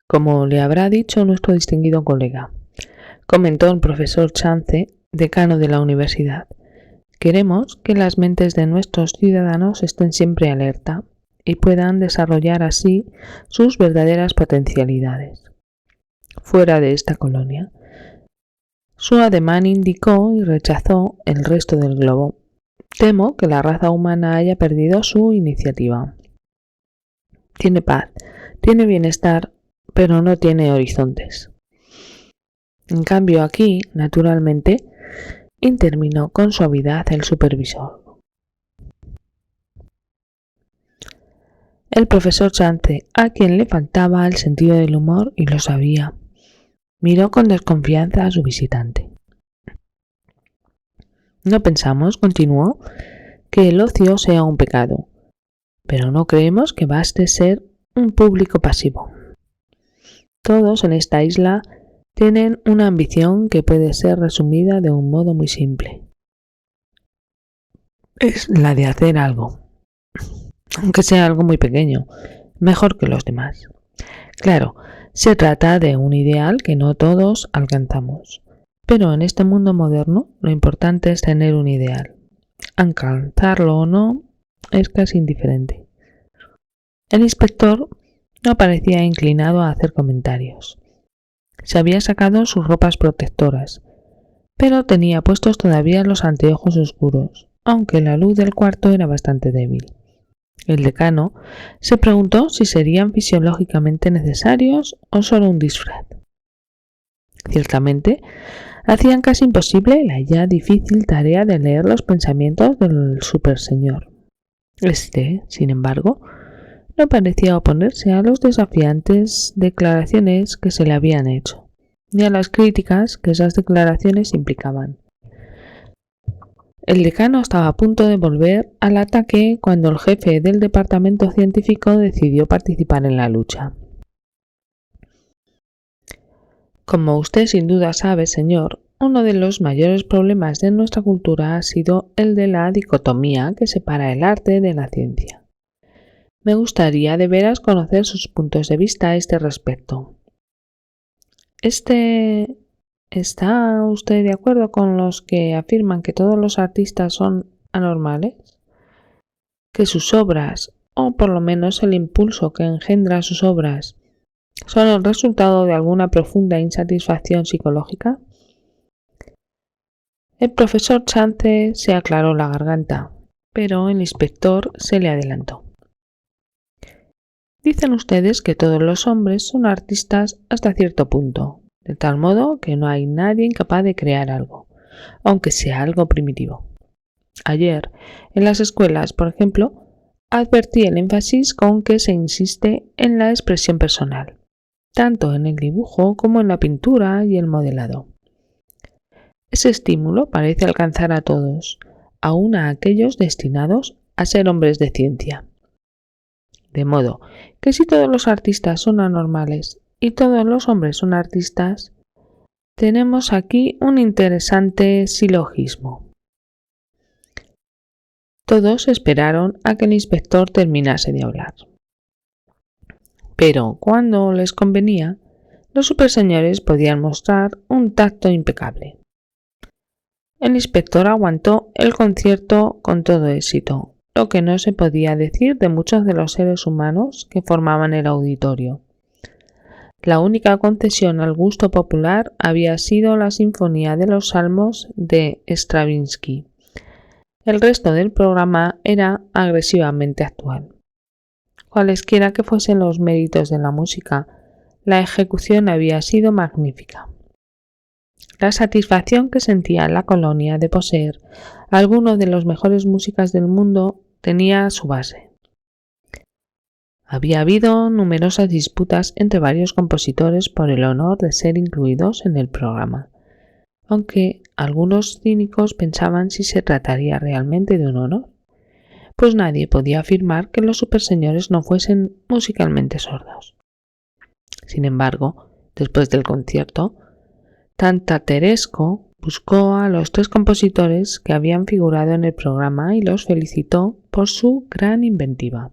Como le habrá dicho nuestro distinguido colega, comentó el profesor Chance, decano de la universidad, queremos que las mentes de nuestros ciudadanos estén siempre alerta y puedan desarrollar así sus verdaderas potencialidades. Fuera de esta colonia, su ademán indicó y rechazó el resto del globo. Temo que la raza humana haya perdido su iniciativa. Tiene paz, tiene bienestar, pero no tiene horizontes. En cambio aquí, naturalmente, intervino con suavidad el supervisor. El profesor Chance, a quien le faltaba el sentido del humor y lo sabía, miró con desconfianza a su visitante. No pensamos, continuó, que el ocio sea un pecado, pero no creemos que baste ser un público pasivo. Todos en esta isla tienen una ambición que puede ser resumida de un modo muy simple. Es la de hacer algo, aunque sea algo muy pequeño, mejor que los demás. Claro, se trata de un ideal que no todos alcanzamos, pero en este mundo moderno lo importante es tener un ideal. Alcanzarlo o no es casi indiferente. El inspector no parecía inclinado a hacer comentarios. Se había sacado sus ropas protectoras, pero tenía puestos todavía los anteojos oscuros, aunque la luz del cuarto era bastante débil. El decano se preguntó si serían fisiológicamente necesarios o solo un disfraz. Ciertamente, hacían casi imposible la ya difícil tarea de leer los pensamientos del superseñor. Este, sin embargo, no parecía oponerse a los desafiantes declaraciones que se le habían hecho, ni a las críticas que esas declaraciones implicaban. El decano estaba a punto de volver al ataque cuando el jefe del departamento científico decidió participar en la lucha. Como usted sin duda sabe, señor, uno de los mayores problemas de nuestra cultura ha sido el de la dicotomía que separa el arte de la ciencia. Me gustaría de veras conocer sus puntos de vista a este respecto. ¿Está usted de acuerdo con los que afirman que todos los artistas son anormales? ¿Que sus obras, o por lo menos el impulso que engendra sus obras, son el resultado de alguna profunda insatisfacción psicológica? El profesor Chance se aclaró la garganta, pero el inspector se le adelantó. Dicen ustedes que todos los hombres son artistas hasta cierto punto, de tal modo que no hay nadie incapaz de crear algo, aunque sea algo primitivo. Ayer, en las escuelas, por ejemplo, advertí el énfasis con que se insiste en la expresión personal, tanto en el dibujo como en la pintura y el modelado. Ese estímulo parece alcanzar a todos, aun a aquellos destinados a ser hombres de ciencia. De modo que si todos los artistas son anormales y todos los hombres son artistas, tenemos aquí un interesante silogismo. Todos esperaron a que el inspector terminase de hablar. Pero cuando les convenía, los superseñores podían mostrar un tacto impecable. El inspector aguantó el concierto con todo éxito, lo que no se podía decir de muchos de los seres humanos que formaban el auditorio. La única concesión al gusto popular había sido la Sinfonía de los Salmos de Stravinsky. El resto del programa era agresivamente actual. Cualesquiera que fuesen los méritos de la música, la ejecución había sido magnífica. La satisfacción que sentía la colonia de poseer a alguno de los mejores músicos del mundo tenía su base. Había habido numerosas disputas entre varios compositores por el honor de ser incluidos en el programa, aunque algunos cínicos pensaban si se trataría realmente de un honor, pues nadie podía afirmar que los superseñores no fuesen musicalmente sordos. Sin embargo, después del concierto, Tantateresco buscó a los 3 compositores que habían figurado en el programa y los felicitó por su gran inventiva.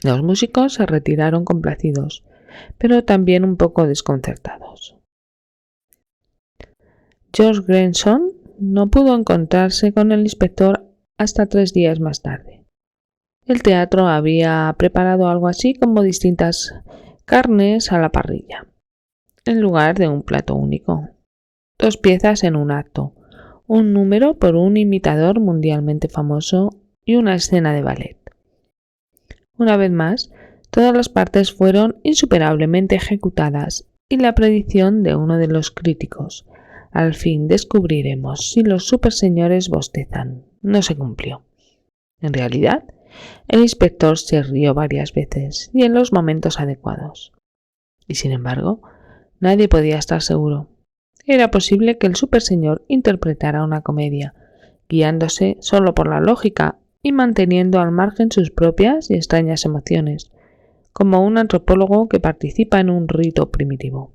Los músicos se retiraron complacidos, pero también un poco desconcertados. George Grayson no pudo encontrarse con el inspector hasta 3 días más tarde. El teatro había preparado algo así como distintas carnes a la parrilla, en lugar de un plato único. 2 piezas en un acto, un número por un imitador mundialmente famoso y una escena de ballet. Una vez más, todas las partes fueron insuperablemente ejecutadas y la predicción de uno de los críticos, al fin descubriremos si los superseñores bostezan, no se cumplió. En realidad, el inspector se rió varias veces y en los momentos adecuados. Y sin embargo, nadie podía estar seguro. Era posible que el superseñor interpretara una comedia, guiándose solo por la lógica y manteniendo al margen sus propias y extrañas emociones, como un antropólogo que participa en un rito primitivo.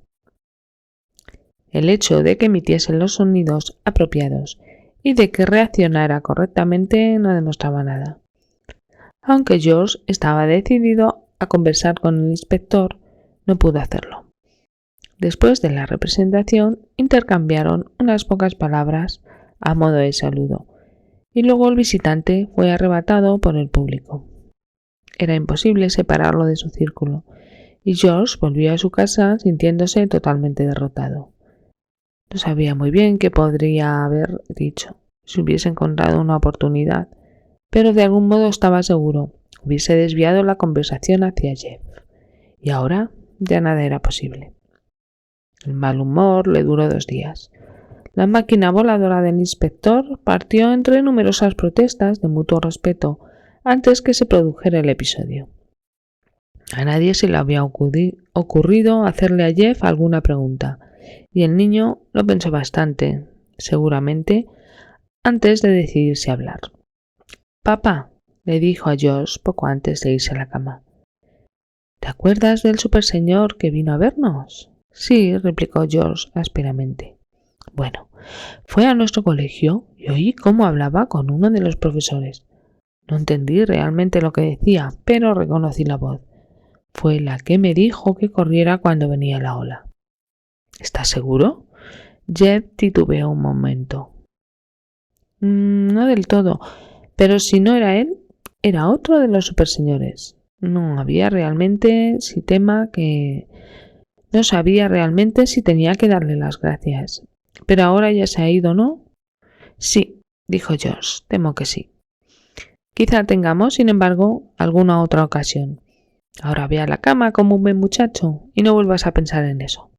El hecho de que emitiese los sonidos apropiados y de que reaccionara correctamente no demostraba nada. Aunque George estaba decidido a conversar con el inspector, no pudo hacerlo. Después de la representación, intercambiaron unas pocas palabras a modo de saludo, y luego el visitante fue arrebatado por el público. Era imposible separarlo de su círculo, y George volvió a su casa sintiéndose totalmente derrotado. No sabía muy bien qué podría haber dicho si hubiese encontrado una oportunidad, pero de algún modo estaba seguro. Hubiese desviado la conversación hacia Jeff, y ahora ya nada era posible. El mal humor le duró 2 días. La máquina voladora del inspector partió entre numerosas protestas de mutuo respeto antes que se produjera el episodio. A nadie se le había ocurrido hacerle a Jeff alguna pregunta, y el niño lo pensó bastante, seguramente, antes de decidirse a hablar. «Papá», le dijo a George poco antes de irse a la cama, «¿te acuerdas del superseñor que vino a vernos?» «Sí», replicó George ásperamente. «Bueno, fue a nuestro colegio y oí cómo hablaba con uno de los profesores. No entendí realmente lo que decía, pero reconocí la voz. Fue la que me dijo que corriera cuando venía la ola». «¿Estás seguro?» Jeff titubeó un momento. «No del todo, pero si no era él, era otro de los superseñores. No sabía realmente si tenía que darle las gracias. Pero ahora ya se ha ido, ¿no?» «Sí», dijo George, «temo que sí. Quizá tengamos, sin embargo, alguna otra ocasión. Ahora ve a la cama como un buen muchacho y no vuelvas a pensar en eso».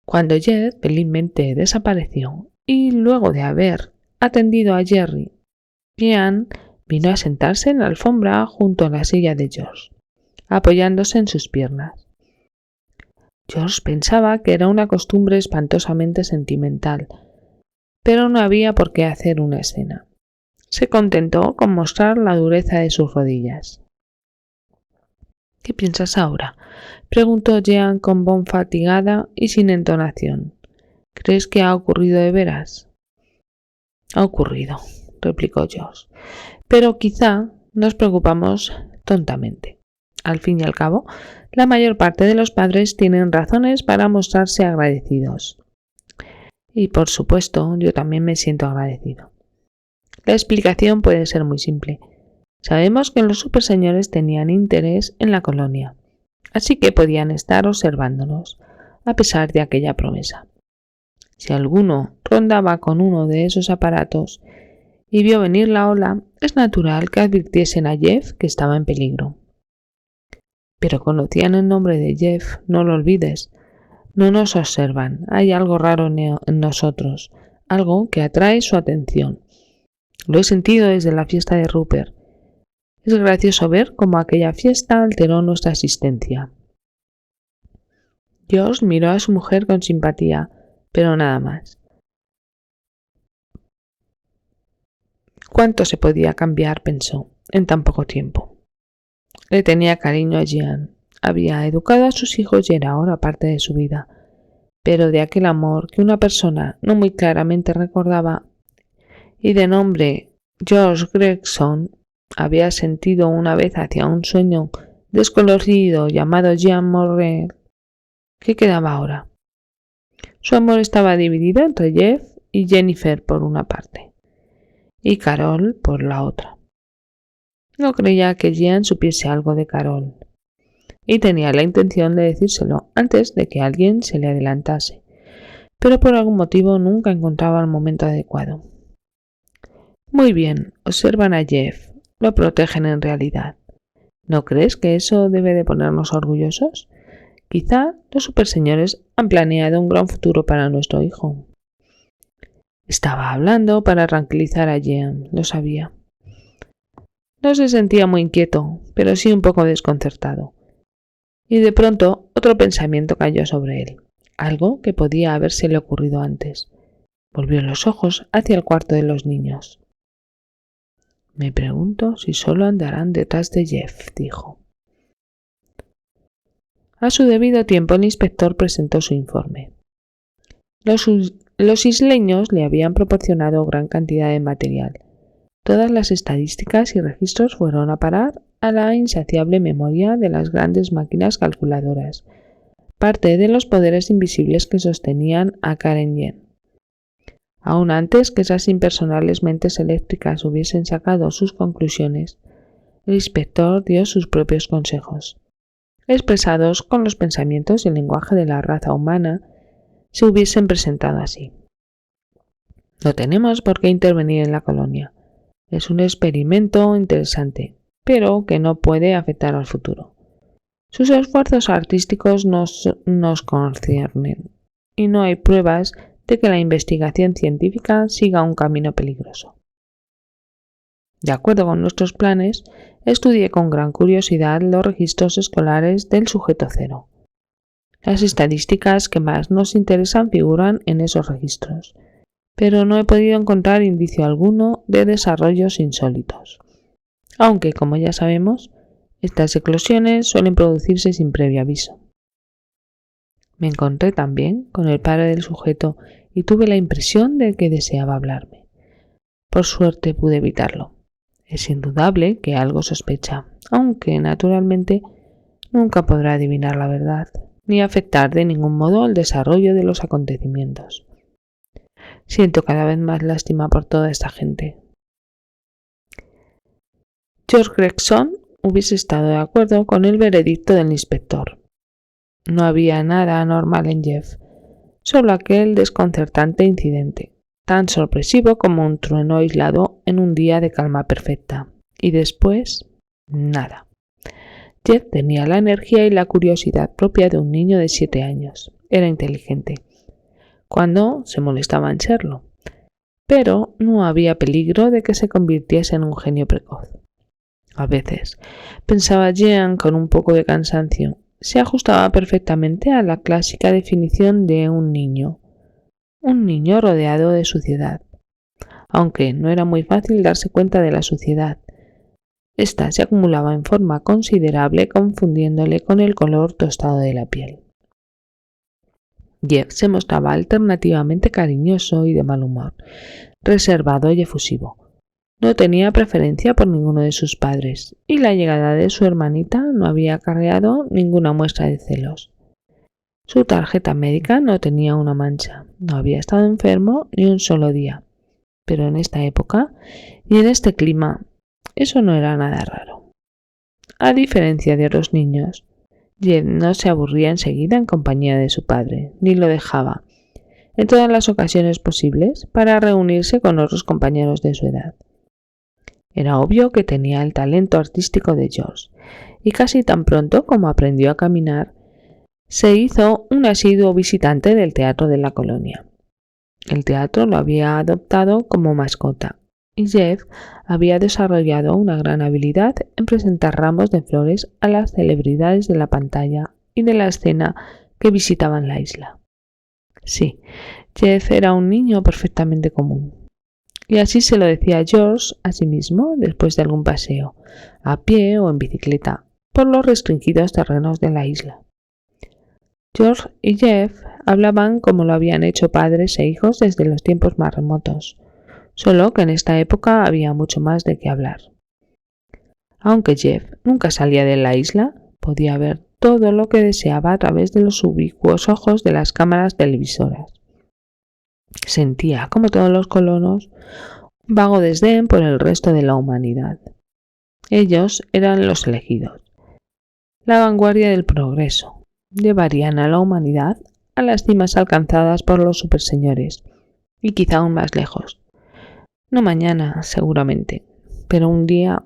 Cuando Jeff felizmente desapareció y luego de haber atendido a Jerry, Jean vino a sentarse en la alfombra junto a la silla de George, apoyándose en sus piernas. George pensaba que era una costumbre espantosamente sentimental, pero no había por qué hacer una escena. Se contentó con mostrar la dureza de sus rodillas. «¿Qué piensas ahora?», preguntó Jean con voz fatigada y sin entonación. «¿Crees que ha ocurrido de veras?» «Ha ocurrido», replicó George, «pero quizá nos preocupamos tontamente. Al fin y al cabo, la mayor parte de los padres tienen razones para mostrarse agradecidos. Y por supuesto, yo también me siento agradecido. La explicación puede ser muy simple. Sabemos que los superseñores tenían interés en la colonia, así que podían estar observándonos, a pesar de aquella promesa. Si alguno rondaba con uno de esos aparatos y vio venir la ola, es natural que advirtiesen a Jeff que estaba en peligro. Pero conocían el nombre de Jeff, no lo olvides. No nos observan, hay algo raro en nosotros, algo que atrae su atención. Lo he sentido desde la fiesta de Rupert. Es gracioso ver cómo aquella fiesta alteró nuestra existencia». George miró a su mujer con simpatía, pero nada más. ¿Cuánto se podía cambiar?, pensó, en tan poco tiempo. Le tenía cariño a Jean. Había educado a sus hijos y era ahora parte de su vida. Pero de aquel amor que una persona no muy claramente recordaba y de nombre George Gregson había sentido una vez hacia un sueño descolorido llamado Jean Morel, ¿qué quedaba ahora? Su amor estaba dividido entre Jeff y Jennifer por una parte, y Carol por la otra. No creía que Jean supiese algo de Carol, y tenía la intención de decírselo antes de que alguien se le adelantase, pero por algún motivo nunca encontraba el momento adecuado. Muy bien, observan a Jeff, lo protegen en realidad. ¿No crees que eso debe de ponernos orgullosos? Quizá los superseñores han planeado un gran futuro para nuestro hijo. Estaba hablando para tranquilizar a Jean, lo sabía. No se sentía muy inquieto, pero sí un poco desconcertado. Y de pronto otro pensamiento cayó sobre él, algo que podía habérsele ocurrido antes. Volvió los ojos hacia el cuarto de los niños. Me pregunto si solo andarán detrás de Jeff, dijo. A su debido tiempo el inspector presentó su informe. Los isleños le habían proporcionado gran cantidad de material. Todas las estadísticas y registros fueron a parar a la insaciable memoria de las grandes máquinas calculadoras, parte de los poderes invisibles que sostenían a Karen Yen. Aún antes que esas impersonales mentes eléctricas hubiesen sacado sus conclusiones, el inspector dio sus propios consejos, expresados con los pensamientos y el lenguaje de la raza humana, se hubiesen presentado así. No tenemos por qué intervenir en la colonia. Es un experimento interesante, pero que no puede afectar al futuro. Sus esfuerzos artísticos nos conciernen, y no hay pruebas de que la investigación científica siga un camino peligroso. De acuerdo con nuestros planes, estudié con gran curiosidad los registros escolares del sujeto cero. Las estadísticas que más nos interesan figuran en esos registros, pero no he podido encontrar indicio alguno de desarrollos insólitos. Aunque, como ya sabemos, estas eclosiones suelen producirse sin previo aviso. Me encontré también con el padre del sujeto y tuve la impresión de que deseaba hablarme. Por suerte pude evitarlo. Es indudable que algo sospecha, aunque naturalmente nunca podrá adivinar la verdad, ni afectar de ningún modo el desarrollo de los acontecimientos. Siento cada vez más lástima por toda esta gente. George Gregson hubiese estado de acuerdo con el veredicto del inspector. No había nada anormal en Jeff, solo aquel desconcertante incidente, tan sorpresivo como un trueno aislado en un día de calma perfecta. Y después, nada. Jeff tenía la energía y la curiosidad propia de un niño de 7 años. Era inteligente, cuando se molestaba en serlo, pero no había peligro de que se convirtiese en un genio precoz. A veces, pensaba Jean con un poco de cansancio, se ajustaba perfectamente a la clásica definición de un niño rodeado de suciedad, aunque no era muy fácil darse cuenta de la suciedad. Esta se acumulaba en forma considerable, confundiéndole con el color tostado de la piel. Jeff se mostraba alternativamente cariñoso y de mal humor, reservado y efusivo. No tenía preferencia por ninguno de sus padres, y la llegada de su hermanita no había acarreado ninguna muestra de celos. Su tarjeta médica no tenía una mancha, no había estado enfermo ni un solo día, pero en esta época y en este clima eso no era nada raro. A diferencia de otros niños, Jeff no se aburría enseguida en compañía de su padre, ni lo dejaba, en todas las ocasiones posibles, para reunirse con otros compañeros de su edad. Era obvio que tenía el talento artístico de George, y casi tan pronto como aprendió a caminar, se hizo un asiduo visitante del teatro de la colonia. El teatro lo había adoptado como mascota, y Jeff había desarrollado una gran habilidad en presentar ramos de flores a las celebridades de la pantalla y de la escena que visitaban la isla. Sí, Jeff era un niño perfectamente común. Y así se lo decía George a sí mismo después de algún paseo, a pie o en bicicleta, por los restringidos terrenos de la isla. George y Jeff hablaban como lo habían hecho padres e hijos desde los tiempos más remotos, solo que en esta época había mucho más de qué hablar. Aunque Jeff nunca salía de la isla, Podía ver todo lo que deseaba a través de los ubicuos ojos de las cámaras televisoras. Sentía, como todos los colonos, un vago desdén por el resto de la humanidad. Ellos eran los elegidos, la vanguardia del progreso. Llevarían a la humanidad a las cimas alcanzadas por los superseñores, y quizá aún más lejos. No mañana, seguramente, pero un día.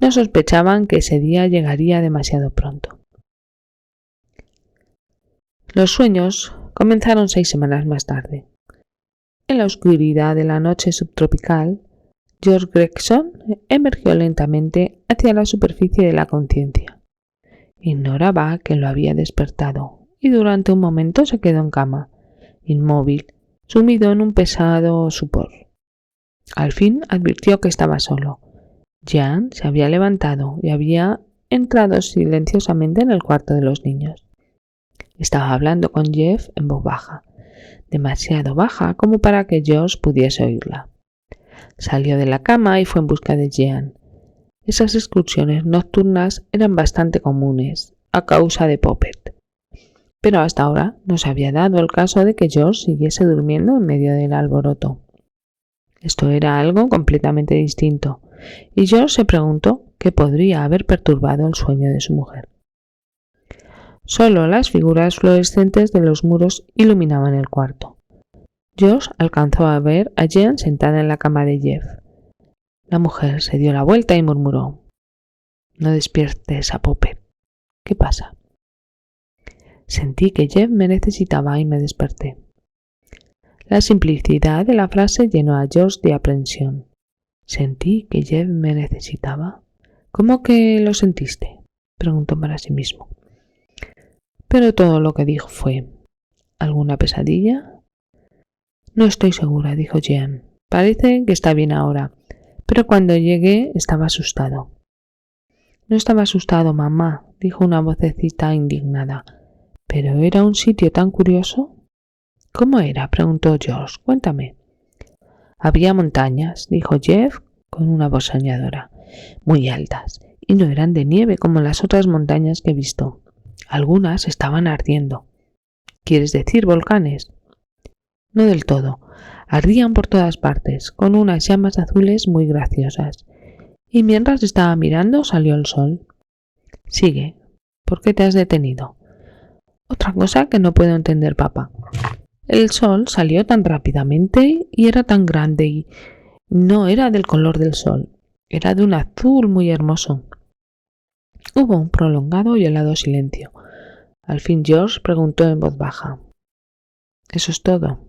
No sospechaban que ese día llegaría demasiado pronto. Los sueños comenzaron 6 semanas más tarde. En la oscuridad de la noche subtropical, George Gregson emergió lentamente hacia la superficie de la conciencia. Ignoraba que lo había despertado y durante un momento se quedó en cama, inmóvil, sumido en un pesado sopor. Al fin advirtió que estaba solo. Jean se había levantado y había entrado silenciosamente en el cuarto de los niños. Estaba hablando con Jeff en voz baja, demasiado baja como para que George pudiese oírla. Salió de la cama y fue en busca de Jean. Esas excursiones nocturnas eran bastante comunes a causa de Poppet, pero hasta ahora no se había dado el caso de que George siguiese durmiendo en medio del alboroto. Esto era algo completamente distinto, y George se preguntó qué podría haber perturbado el sueño de su mujer. Solo las figuras fluorescentes de los muros iluminaban el cuarto. George alcanzó a ver a Jean sentada en la cama de Jeff. La mujer se dio la vuelta y murmuró: «No despiertes a Poppet. ¿Qué pasa?» Sentí que Jeff me necesitaba y me desperté. La simplicidad de la frase llenó a George de aprensión. Sentí que Jeff me necesitaba. ¿Cómo que lo sentiste?, preguntó para sí mismo. Pero todo lo que dijo fue: ¿alguna pesadilla? No estoy segura, dijo Jean. Parece que está bien ahora, pero cuando llegué estaba asustado. No estaba asustado, mamá, dijo una vocecita indignada. ¿Pero era un sitio tan curioso? ¿Cómo era?, preguntó George. Cuéntame. Había montañas, dijo Jeff con una voz soñadora, muy altas, y no eran de nieve como las otras montañas que he visto. Algunas estaban ardiendo. ¿Quieres decir volcanes? No del todo. Ardían por todas partes, con unas llamas azules muy graciosas. Y mientras estaba mirando salió el sol. Sigue. ¿Por qué te has detenido? Otra cosa que no puedo entender, papá. El sol salió tan rápidamente y era tan grande y no era del color del sol. Era de un azul muy hermoso. Hubo un prolongado y helado silencio. Al fin George preguntó en voz baja: ¿eso es todo?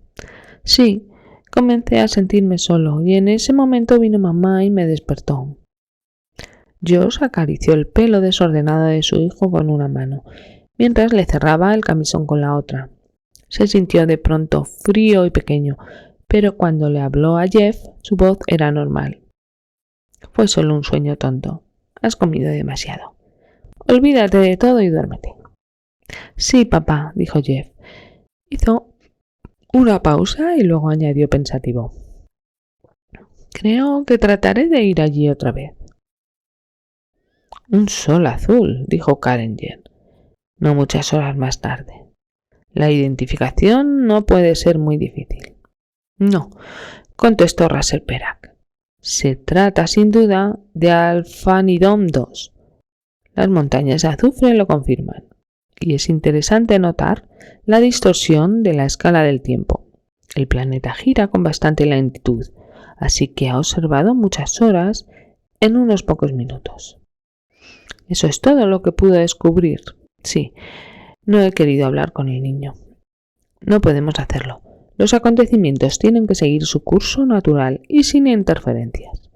Sí, comencé a sentirme solo y en ese momento vino mamá y me despertó. George acarició el pelo desordenado de su hijo con una mano, mientras le cerraba el camisón con la otra. Se sintió de pronto frío y pequeño, pero cuando le habló a Jeff, su voz era normal. Fue solo un sueño tonto. Has comido demasiado. Olvídate de todo y duérmete. Sí, papá, dijo Jeff. Hizo una pausa y luego añadió pensativo: creo que trataré de ir allí otra vez. Un sol azul, dijo Karen Jen, no muchas horas más tarde. La identificación no puede ser muy difícil. No, contestó Russell Perak. Se trata sin duda de Alfanidom 2. Las montañas de azufre lo confirman. Y es interesante notar la distorsión de la escala del tiempo. El planeta gira con bastante lentitud, así que ha observado muchas horas en unos pocos minutos. Eso es todo lo que pude descubrir. Sí, no he querido hablar con el niño. No podemos hacerlo. Los acontecimientos tienen que seguir su curso natural y sin interferencias.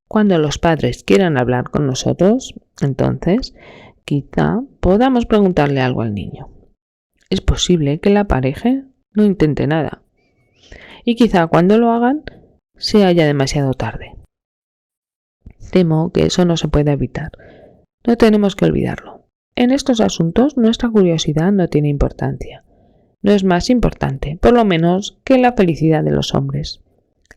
Cuando los padres quieran hablar con nosotros, entonces quizá podamos preguntarle algo al niño. Es posible que la pareja no intente nada. Y quizá cuando lo hagan sea ya demasiado tarde. Temo que eso no se puede evitar. No tenemos que olvidarlo. En estos asuntos nuestra curiosidad no tiene importancia. No es más importante, por lo menos, que la felicidad de los hombres.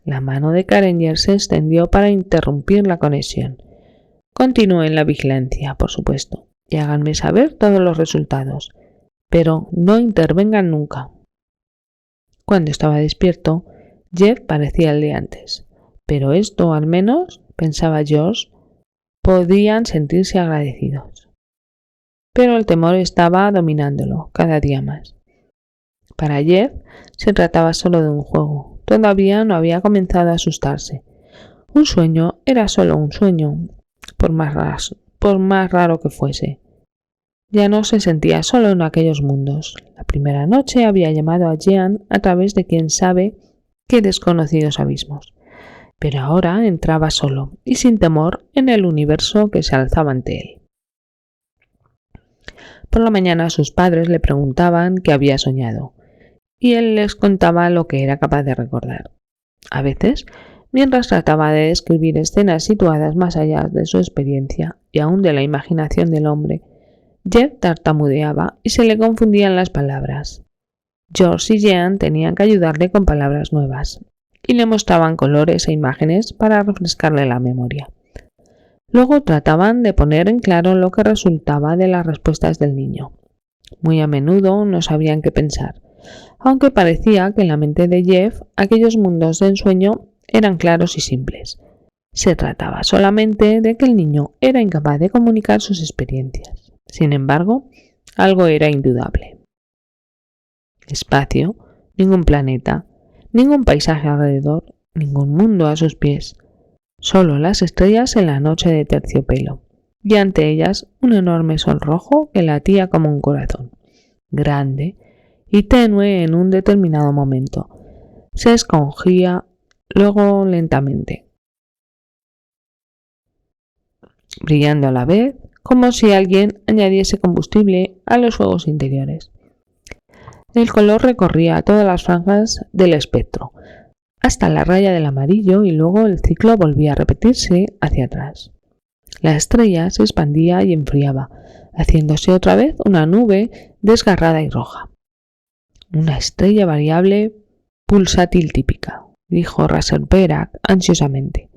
La mano de Karenger se extendió para interrumpir la conexión. Continúen la vigilancia, por supuesto. y háganme saber todos los resultados, pero no intervengan nunca. Cuando estaba despierto, Jeff parecía el de antes, pero esto al menos, pensaba George, podían sentirse agradecidos. Pero el temor estaba dominándolo cada día más. Para Jeff se trataba solo de un juego, todavía no había comenzado a asustarse. Un sueño era solo un sueño, por más raro que fuese. Ya no se sentía solo en aquellos mundos. La primera noche había llamado a Jean a través de quién sabe qué desconocidos abismos, pero ahora entraba solo y sin temor en el universo que se alzaba ante él. Por la mañana sus padres le preguntaban qué había soñado, y él les contaba lo que era capaz de recordar. A veces, mientras trataba de describir escenas situadas más allá de su experiencia y aún de la imaginación del hombre, Jeff tartamudeaba y se le confundían las palabras. George y Jean tenían que ayudarle con palabras nuevas y le mostraban colores e imágenes para refrescarle la memoria. Luego trataban de poner en claro lo que resultaba de las respuestas del niño. Muy a menudo no sabían qué pensar, aunque parecía que en la mente de Jeff aquellos mundos de ensueño eran claros y simples. Se trataba solamente de que el niño era incapaz de comunicar sus experiencias. Sin embargo, algo era indudable. Espacio, ningún planeta, ningún paisaje alrededor, ningún mundo a sus pies. Solo las estrellas en la noche de terciopelo, y ante ellas un enorme sol rojo que latía como un corazón, grande y tenue en un determinado momento. Se escogía luego lentamente, brillando a la vez, como si alguien añadiese combustible a los fuegos interiores. El color recorría todas las franjas del espectro, hasta la raya del amarillo, y luego el ciclo volvía a repetirse hacia atrás. La estrella se expandía y enfriaba, haciéndose otra vez una nube desgarrada y roja. Una estrella variable pulsátil típica, dijo Rasenberg ansiosamente,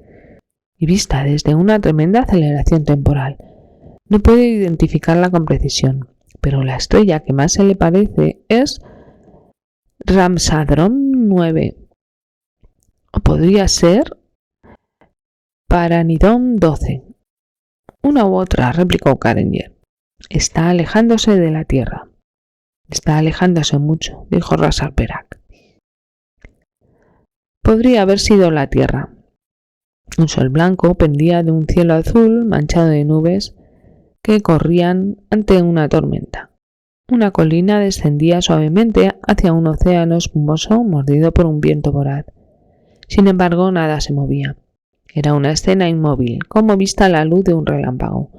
y vista desde una tremenda aceleración temporal. No puede identificarla con precisión, pero la estrella que más se le parece es Ramsadron 9. O podría ser Paranidón 12. Una u otra, replicó Karenger. Está alejándose de la Tierra. Está alejándose mucho, dijo Rasenberg. Podría haber sido la Tierra. Un sol blanco pendía de un cielo azul manchado de nubes que corrían ante una tormenta. Una colina descendía suavemente hacia un océano espumoso mordido por un viento voraz. Sin embargo, nada se movía. Era una escena inmóvil, como vista a la luz de un relámpago.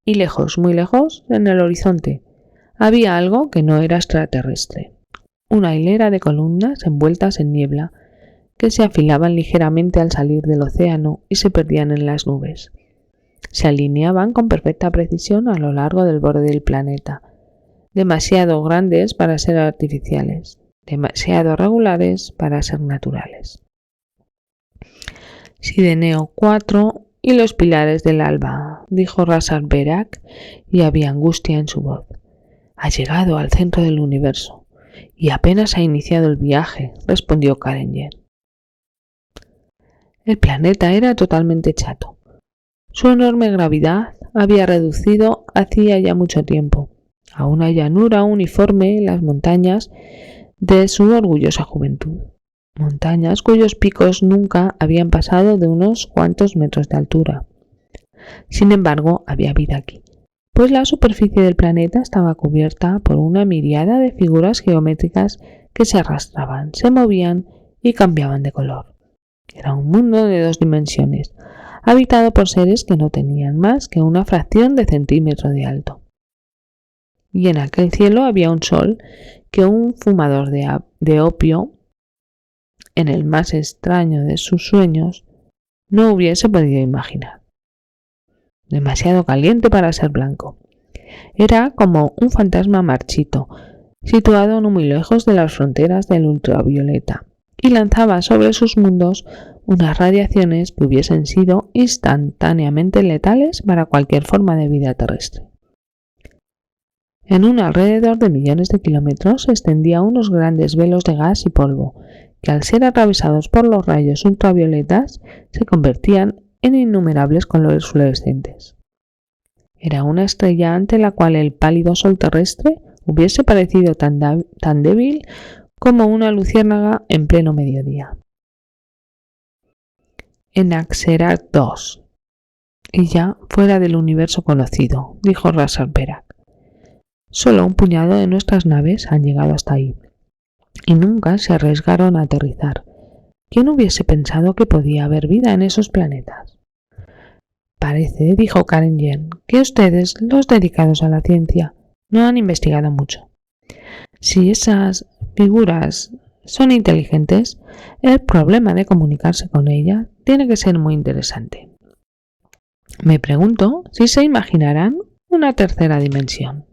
Y lejos, muy lejos, en el horizonte, había algo que no era extraterrestre. Una hilera de columnas envueltas en niebla, que se afilaban ligeramente al salir del océano y se perdían en las nubes. Se alineaban con perfecta precisión a lo largo del borde del planeta, demasiado grandes para ser artificiales, demasiado regulares para ser naturales. Sideneo 4 y los pilares del alba, dijo Rasenberg, y había angustia en su voz. Ha llegado al centro del universo y apenas ha iniciado el viaje, respondió Karenger. El planeta era totalmente chato. Su enorme gravedad había reducido hacía ya mucho tiempo a una llanura uniforme las montañas de su orgullosa juventud. Montañas cuyos picos nunca habían pasado de unos cuantos metros de altura. Sin embargo, había vida aquí, pues la superficie del planeta estaba cubierta por una miríada de figuras geométricas que se arrastraban, se movían y cambiaban de color. Era un mundo de 2 dimensiones, habitado por seres que no tenían más que una fracción de centímetro de alto. Y en aquel cielo había un sol que un fumador de opio, en el más extraño de sus sueños, no hubiese podido imaginar. Demasiado caliente para ser blanco. Era como un fantasma marchito, situado no muy lejos de las fronteras del ultravioleta, y lanzaba sobre sus mundos unas radiaciones que hubiesen sido instantáneamente letales para cualquier forma de vida terrestre. En un alrededor de millones de kilómetros se extendían unos grandes velos de gas y polvo, que al ser atravesados por los rayos ultravioletas se convertían en innumerables colores fluorescentes. Era una estrella ante la cual el pálido sol terrestre hubiese parecido tan débil como una luciérnaga en pleno mediodía. En Axerak 2. Y ya fuera del universo conocido, dijo Rasalperak. Solo un puñado de nuestras naves han llegado hasta ahí, y nunca se arriesgaron a aterrizar. ¿Quién hubiese pensado que podía haber vida en esos planetas? Parece, dijo Karen Yen, que ustedes, los dedicados a la ciencia, no han investigado mucho. Si esas figuras son inteligentes, el problema de comunicarse con ellas tiene que ser muy interesante. Me pregunto si se imaginarán una tercera dimensión.